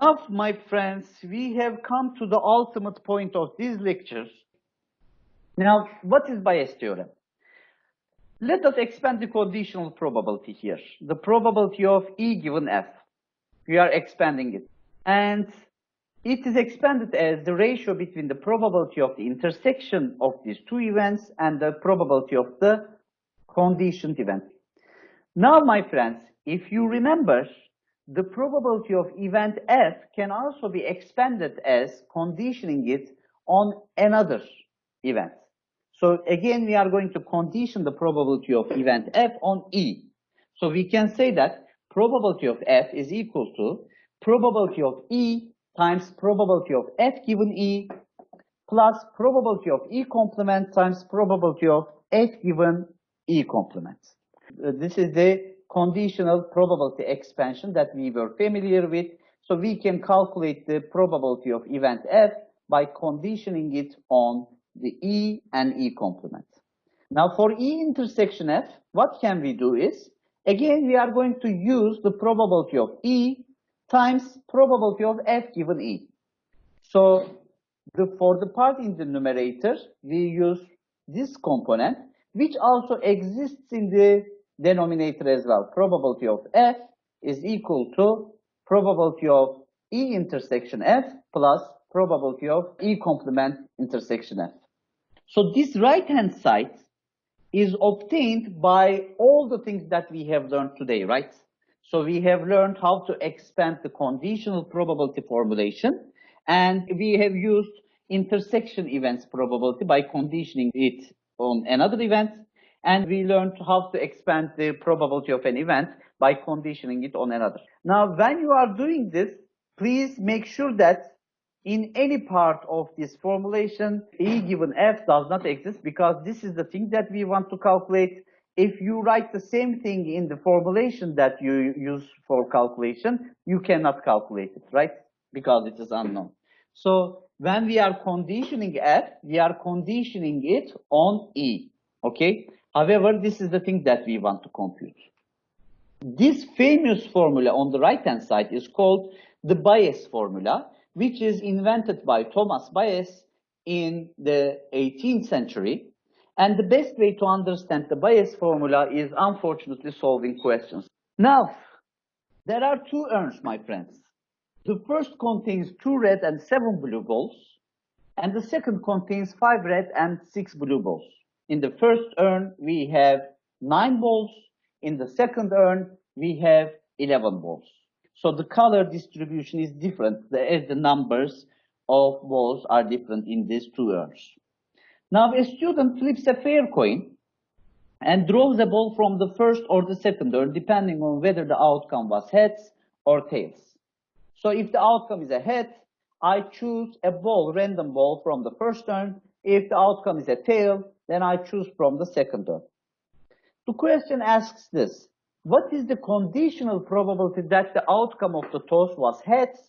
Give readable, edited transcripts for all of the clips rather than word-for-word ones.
Now, my friends, we have come to the ultimate point of these lectures. Now, what is bias theorem? Let us expand the conditional probability here. The probability of E given F. We are expanding it. And it is expanded as the ratio between the probability of the intersection of these two events and the probability of the conditioned event. Now, my friends, if you remember, the probability of event F can also be expanded as conditioning it on another event. So again, we are going to condition the probability of event F on E. So we can say that probability of F is equal to probability of E times probability of F given E plus probability of E complement times probability of F given E complement. This is the conditional probability expansion that we were familiar with. So we can calculate the probability of event F by conditioning it on the E and E complement. Now for E intersection F, what can we do is, again, we are going to use the probability of E times probability of F given E. So for the part in the numerator, we use this component, which also exists in the denominator as well. Probability of F is equal to probability of E intersection F plus probability of E complement intersection F. So this right-hand side is obtained by all the things that we have learned today, right? So we have learned how to expand the conditional probability formulation, and we have used intersection events probability by conditioning it on another event, and we learned how to expand the probability of an event by conditioning it on another. Now, when you are doing this, please make sure that in any part of this formulation, E given F does not exist, because this is the thing that we want to calculate. If you write the same thing in the formulation that you use for calculation, you cannot calculate it, right? Because it is unknown. So when we are conditioning F, we are conditioning it on E, okay? However, this is the thing that we want to compute. This famous formula on the right-hand side is called the Bayes formula, which is invented by Thomas Bayes in the 18th century. And the best way to understand the Bayes formula is unfortunately solving questions. Now, there are two urns, my friends. The first contains 2 red and 7 blue balls, and the second contains 5 red and 6 blue balls. In the first urn, we have 9 balls. In the second urn, we have 11 balls. So the color distribution is different as the numbers of balls are different in these two urns. Now a student flips a fair coin and draws a ball from the first or the second urn, depending on whether the outcome was heads or tails. So if the outcome is a head, I choose a ball, random ball from the first urn. If the outcome is a tail, then I choose from the second urn. The question asks this: what is the conditional probability that the outcome of the toss was heads,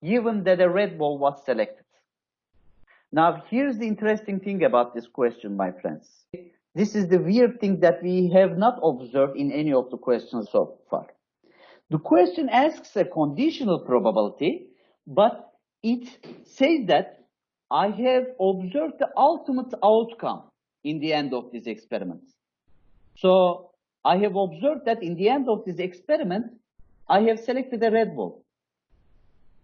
given that a red ball was selected? Now, here's the interesting thing about this question, my friends. This is the weird thing that we have not observed in any of the questions so far. The question asks a conditional probability, but it says that I have observed the ultimate outcome in the end of this experiment. So I have observed that in the end of this experiment, I have selected a red ball.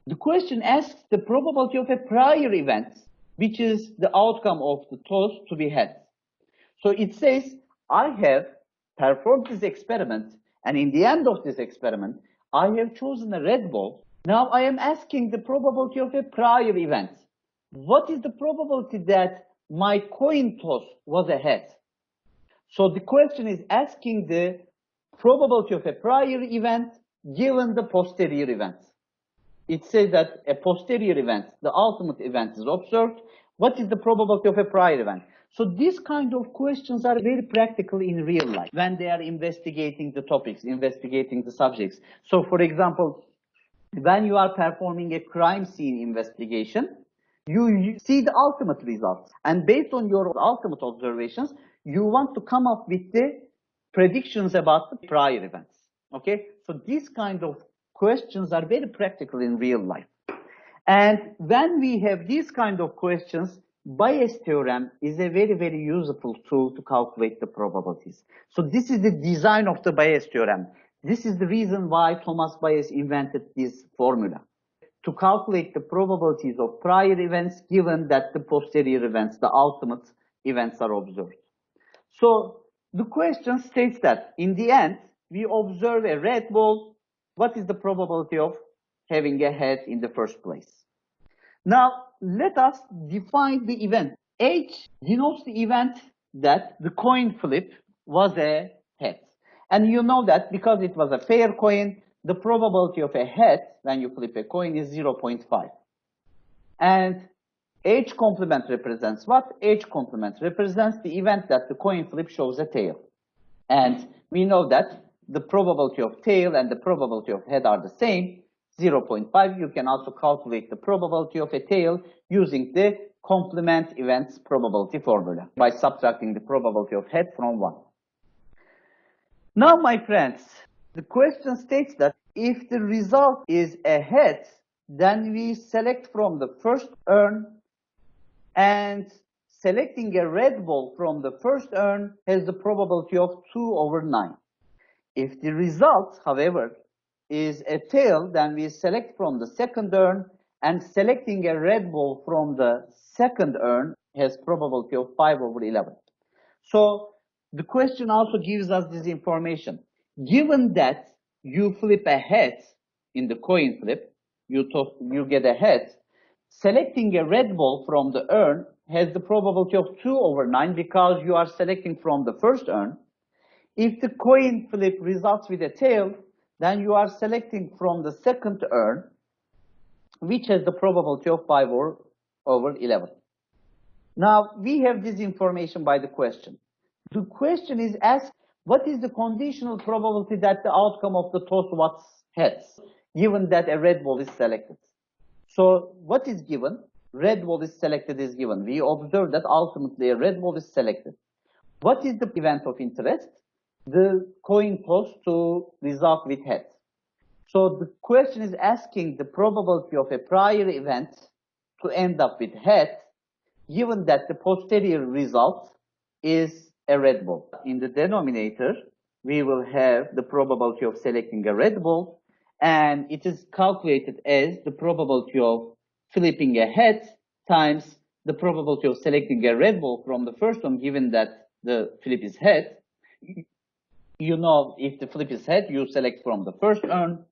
The question asks the probability of a prior event, which is the outcome of the toss to be heads. So it says, I have performed this experiment, and in the end of this experiment, I have chosen a red ball. Now I am asking the probability of a prior event. What is the probability that my coin toss was a head? So the question is asking the probability of a prior event given the posterior event. It says that a posterior event, the ultimate event, is observed. What is the probability of a prior event? So these kind of questions are very practical in real life when they are investigating the topics, investigating the subjects. So for example, when you are performing a crime scene investigation, you see the ultimate results. And based on your ultimate observations, you want to come up with the predictions about the prior events. Okay? So these kind of questions are very practical in real life. And when we have these kind of questions, Bayes theorem is a very, very useful tool to calculate the probabilities. So this is the design of the Bayes theorem. This is the reason why Thomas Bayes invented this formula, to calculate the probabilities of prior events given that the posterior events, the ultimate events, are observed. So the question states that in the end, we observe a red ball. What is the probability of having a head in the first place? Now, let us define the event. H denotes the event that the coin flip was a head. And you know that because it was a fair coin, the probability of a head when you flip a coin is 0.5. And H complement represents what? H complement represents the event that the coin flip shows a tail. And we know that the probability of tail and the probability of head are the same, 0.5. You can also calculate the probability of a tail using the complement events probability formula by subtracting the probability of head from 1. Now, my friends, the question states that if the result is a head, then we select from the first urn, and selecting a red ball from the first urn has the probability of 2/9. If the result, however, is a tail, then we select from the second urn, and selecting a red ball from the second urn has probability of 5/11. So the question also gives us this information. Given that you flip a head in the coin flip, you get a head, selecting a red ball from the urn has the probability of 2/9 because you are selecting from the first urn. If the coin flip results with a tail, then you are selecting from the second urn, which has the probability of 5/11. Now, we have this information by the question. The question is asked, what is the conditional probability that the outcome of the toss was heads, given that a red ball is selected? So what is given? Red ball is selected is given. We observe that ultimately a red ball is selected. What is the event of interest? The coin toss to result with head. So the question is asking the probability of a prior event to end up with head, given that the posterior result is a red ball. In the denominator, we will have the probability of selecting a red ball, and it is calculated as the probability of flipping a head times the probability of selecting a red ball from the first one, given that the flip is head. You know, if the flip is head, you select from the first urn,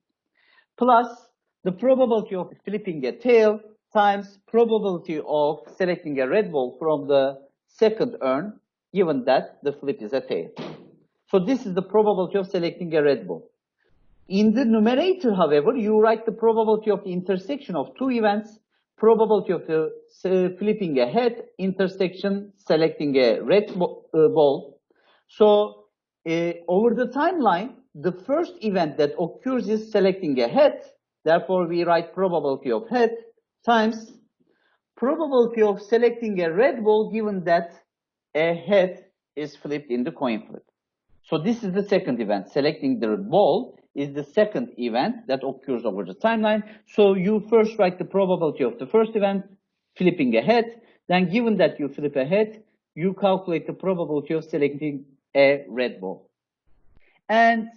plus the probability of flipping a tail times probability of selecting a red ball from the second urn, given that the flip is a tail. So this is the probability of selecting a red ball. In the numerator, however, you write the probability of the intersection of two events, probability of flipping a head, intersection, selecting a red ball. So over the timeline, the first event that occurs is selecting a head. Therefore, we write probability of head times probability of selecting a red ball, given that a head is flipped in the coin flip. So this is the second event. Selecting the ball is the second event that occurs over the timeline. So you first write the probability of the first event, flipping a head. Then given that you flip a head, you calculate the probability of selecting a red ball. And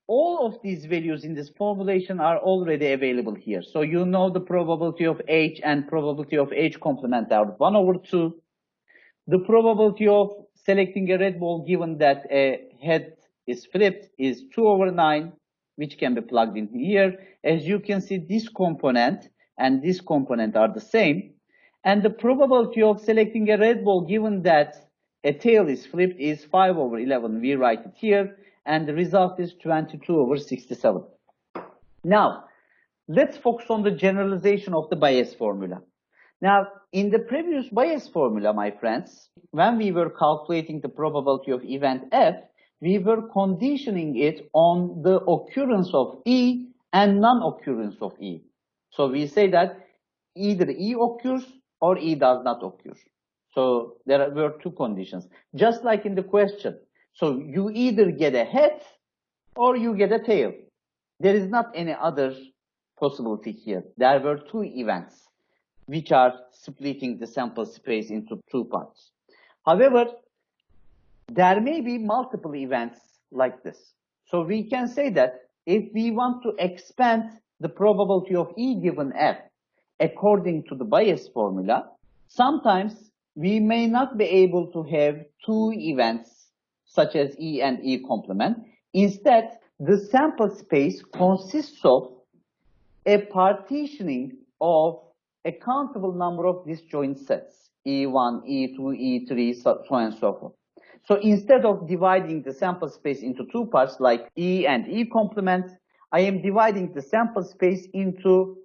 all of these values in this formulation are already available here. So you know the probability of H and probability of H complement are 1/2. The probability of selecting a red ball, given that a head is flipped, is 2/9, which can be plugged in here. As you can see, this component and this component are the same. And the probability of selecting a red ball, given that a tail is flipped, is 5/11. We write it here. And the result is 22/67. Now, let's focus on the generalization of the Bayes formula. Now, in the previous Bayes formula, my friends, when we were calculating the probability of event F, we were conditioning it on the occurrence of E and non-occurrence of E. So we say that either E occurs or E does not occur. So there were two conditions, just like in the question. So you either get a head or you get a tail. There is not any other possibility here. There were two events which are splitting the sample space into two parts. However, there may be multiple events like this. So we can say that if we want to expand the probability of E given F according to the Bayes formula, sometimes we may not be able to have two events such as E and E complement. Instead, the sample space consists of a partitioning of a countable number of disjoint sets, E1, E2, E3, so on and so forth. So instead of dividing the sample space into two parts like E and E complement, I am dividing the sample space into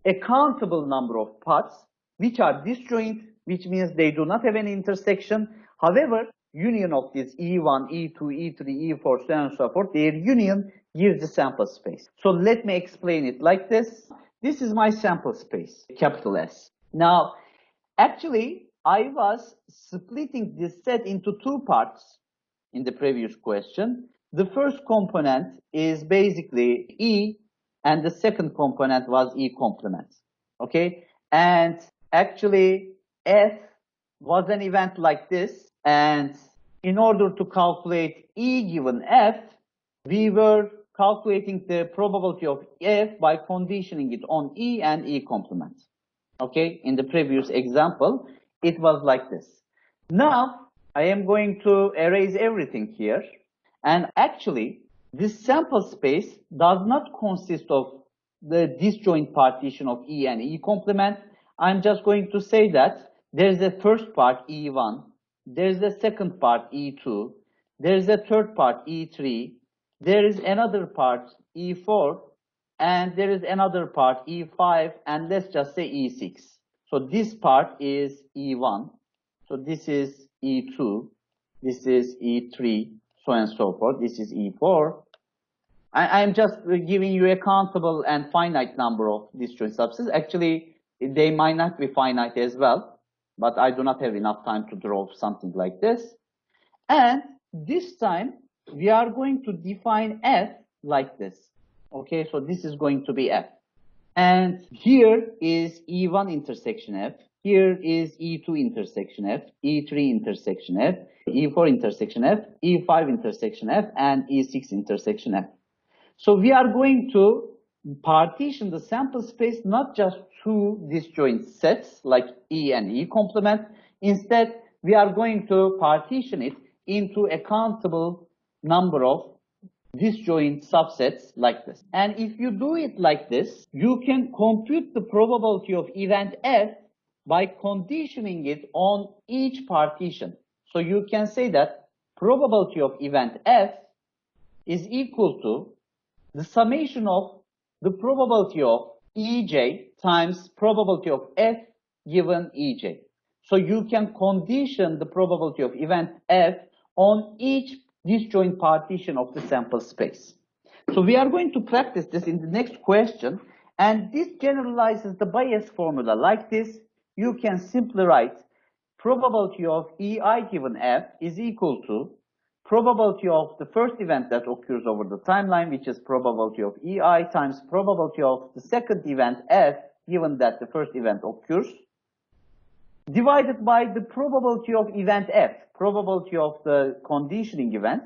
a countable number of parts which are disjoint, which means they do not have any intersection. However, union of this E1, E2, E3, E4, so on and so forth, their union gives the sample space. So let me explain it like this. This is my sample space, capital S. Now, actually, I was splitting this set into two parts in the previous question. The first component is basically E, and the second component was E complement. Okay? And actually, F was an event like this. And in order to calculate E given F, we were calculating the probability of F by conditioning it on E and E complement. Okay? In the previous example, it was like this. Now, I am going to erase everything here. And actually, this sample space does not consist of the disjoint partition of E and E complement. I'm just going to say that there's a first part, E1. There's a second part, E2. There's a third part, E3. There is another part, E4. And there is another part, E5. And let's just say E6. So this part is E1. So this is E2. This is E3. So on and so forth. This is E4. I'm just giving you a countable and finite number of disjoint subsets. Actually, they might not be finite as well, but I do not have enough time to draw something like this. And this time, we are going to define F like this. Okay, so this is going to be F. And here is E1 intersection F. Here is E2 intersection F, E3 intersection F, E4 intersection F, E5 intersection F, and E6 intersection F. So we are going to partition the sample space not just two disjoint sets like E and E complement. Instead, we are going to partition it into a countable number of disjoint subsets like this. And if you do it like this, you can compute the probability of event F by conditioning it on each partition. So you can say that probability of event F is equal to the summation of the probability of EJ times probability of F given EJ. So you can condition the probability of event F on each disjoint partition of the sample space. So we are going to practice this in the next question, and this generalizes the Bayes formula like this. You can simply write probability of EI given F is equal to probability of the first event that occurs over the timeline, which is probability of EI, times probability of the second event F, given that the first event occurs, divided by the probability of event F, probability of the conditioning event.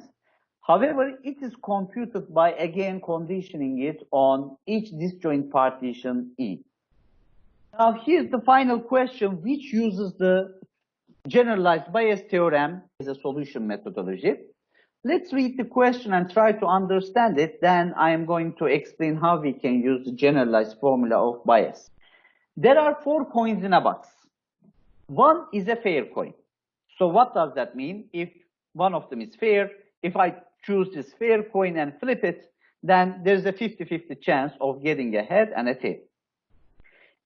However, it is computed by, again, conditioning it on each disjoint partition E. Now, here's the final question, which uses the generalized Bayes theorem as a solution methodology. Let's read the question and try to understand it. Then I am going to explain how we can use the generalized formula of Bayes. There are 4 coins in a box. One is a fair coin. So what does that mean? If one of them is fair, if I choose this fair coin and flip it, then there's a 50-50 chance of getting a head and a tail.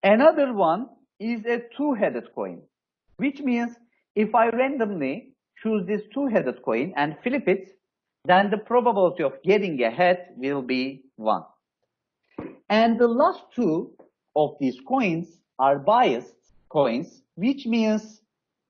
Another one is a two-headed coin, which means if I randomly choose this two-headed coin and flip it, then the probability of getting a head will be 1. And the last two of these coins are biased coins, which means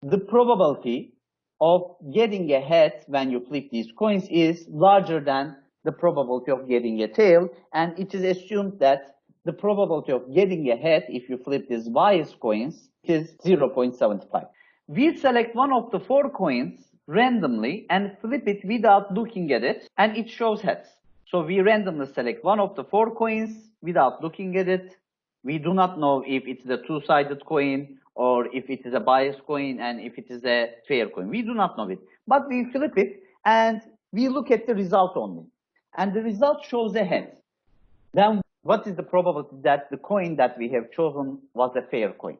the probability of getting a head when you flip these coins is larger than the probability of getting a tail, and it is assumed that the probability of getting ahead if you flip these bias coins is 0.75. We select one of the 4 coins randomly and flip it without looking at it, and it shows heads. So we randomly select one of the 4 coins without looking at it. We do not know if it's a two-sided coin or if it is a bias coin and if it is a fair coin. We do not know it. But we flip it and we look at the result only. And the result shows a head. Then what is the probability that the coin that we have chosen was a fair coin?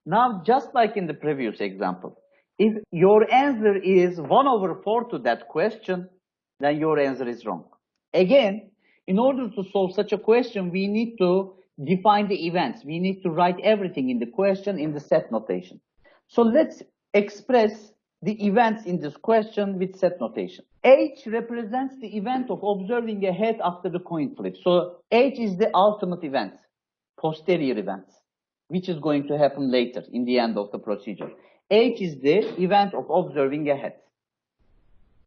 Now, just like in the previous example, if your answer is 1/4 to that question, then your answer is wrong. Again, in order to solve such a question, we need to define the events. We need to write everything in the question in the set notation. So let's express the events in this question with set notation. H represents the event of observing a head after the coin flip. So H is the ultimate event, posterior event, which is going to happen later in the end of the procedure. H is the event of observing a head.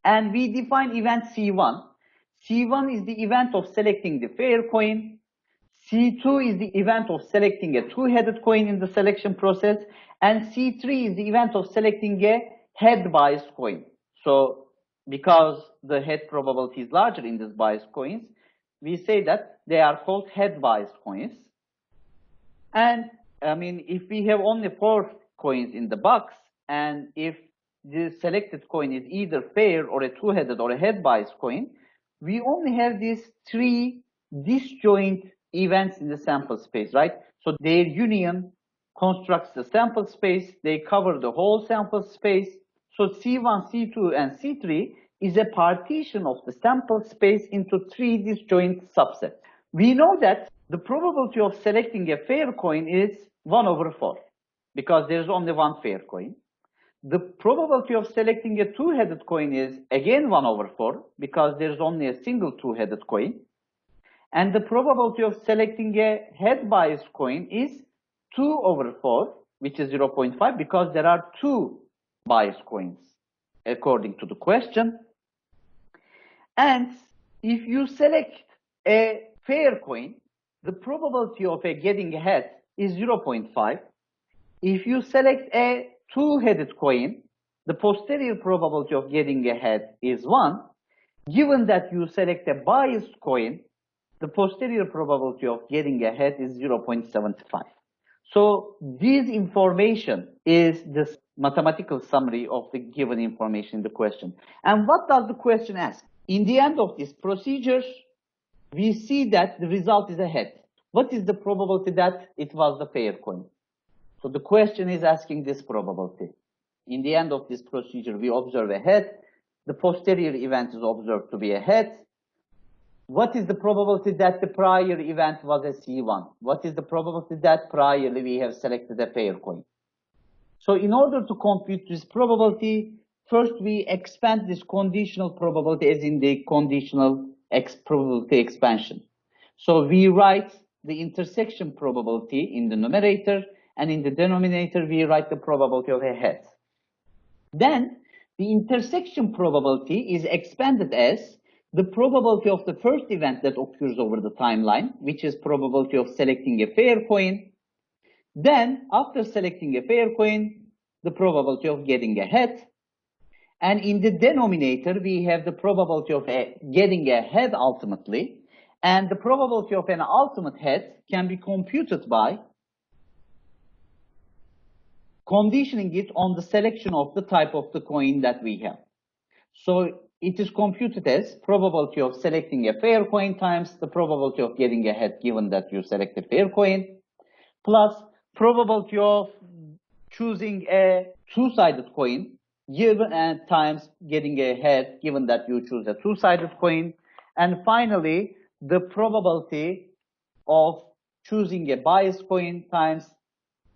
And we define event C1. C1 is the event of selecting the fair coin. C2 is the event of selecting a two-headed coin in the selection process. And C3 is the event of selecting a head biased coin. So because the head probability is larger in these biased coins, we say that they are called head biased coins. And I mean, if we have only 4 coins in the box, and if the selected coin is either fair or a two-headed or a head biased coin, we only have these 3 disjoint events in the sample space, right? So their union constructs the sample space. They cover the whole sample space. So C1, C2, and C3 is a partition of the sample space into 3 disjoint subsets. We know that the probability of selecting a fair coin is 1/4 because there's only one fair coin. The probability of selecting a two-headed coin is again 1/4 because there's only a single two-headed coin. And the probability of selecting a head biased coin is 2/4, which is 0.5 because there are 2 biased coins according to the question. And if you select a fair coin, the probability of getting ahead is 0.5. If you select a two-headed coin, the posterior probability of getting ahead is 1. Given that you select a biased coin, the posterior probability of getting ahead is 0.75. So this information is the mathematical summary of the given information in the question. And what does the question ask? In the end of this procedure, we see that the result is a head. What is the probability that it was the fair coin? So the question is asking this probability. In the end of this procedure, we observe a head. The posterior event is observed to be a head. What is the probability that the prior event was a C1? What is the probability that priorly we have selected a fair coin? So in order to compute this probability, first we expand this conditional probability as in the conditional probability expansion. So we write the intersection probability in the numerator, and in the denominator we write the probability of a head. Then the intersection probability is expanded as the probability of the first event that occurs over the timeline, which is probability of selecting a fair coin. Then, after selecting a fair coin, the probability of getting a head. And in the denominator, we have the probability of getting a head ultimately. And the probability of an ultimate head can be computed by conditioning it on the selection of the type of the coin that we have. So it is computed as probability of selecting a fair coin times the probability of getting a head given that you select a fair coin, plus probability of choosing a two-sided coin given times getting a head given that you choose a two-sided coin, and finally the probability of choosing a biased coin times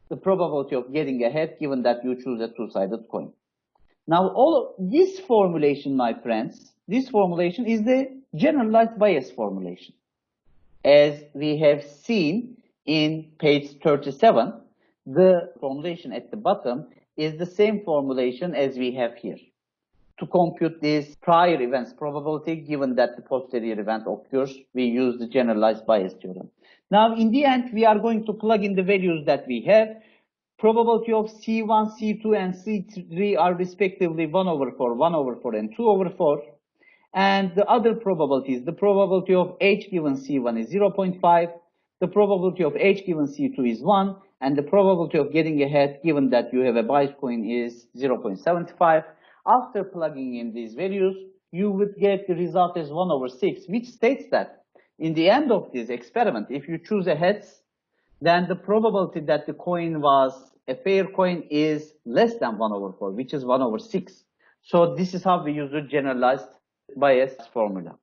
the probability of getting a head given that you choose a two-sided coin. Now, all of this formulation, my friends, this formulation is the generalized bias formulation. As we have seen in page 37, the formulation at the bottom is the same formulation as we have here. to compute this prior events probability, given that the posterior event occurs, we use the generalized bias theorem. Now, in the end, we are going to plug in the values that we have. Probability of C1, C2, and C3 are respectively 1 over 4, 1 over 4, and 2 over 4. And the other probabilities, the probability of H given C1 is 0.5, the probability of H given C2 is 1, and the probability of getting ahead, given that you have a bias coin, is 0.75. After plugging in these values, you would get the result as 1 over 6, which states that in the end of this experiment, if you choose a heads, then the probability that the coin was a fair coin is less than 1 over 4, which is 1 over 6. So this is how we use the generalized bias formula.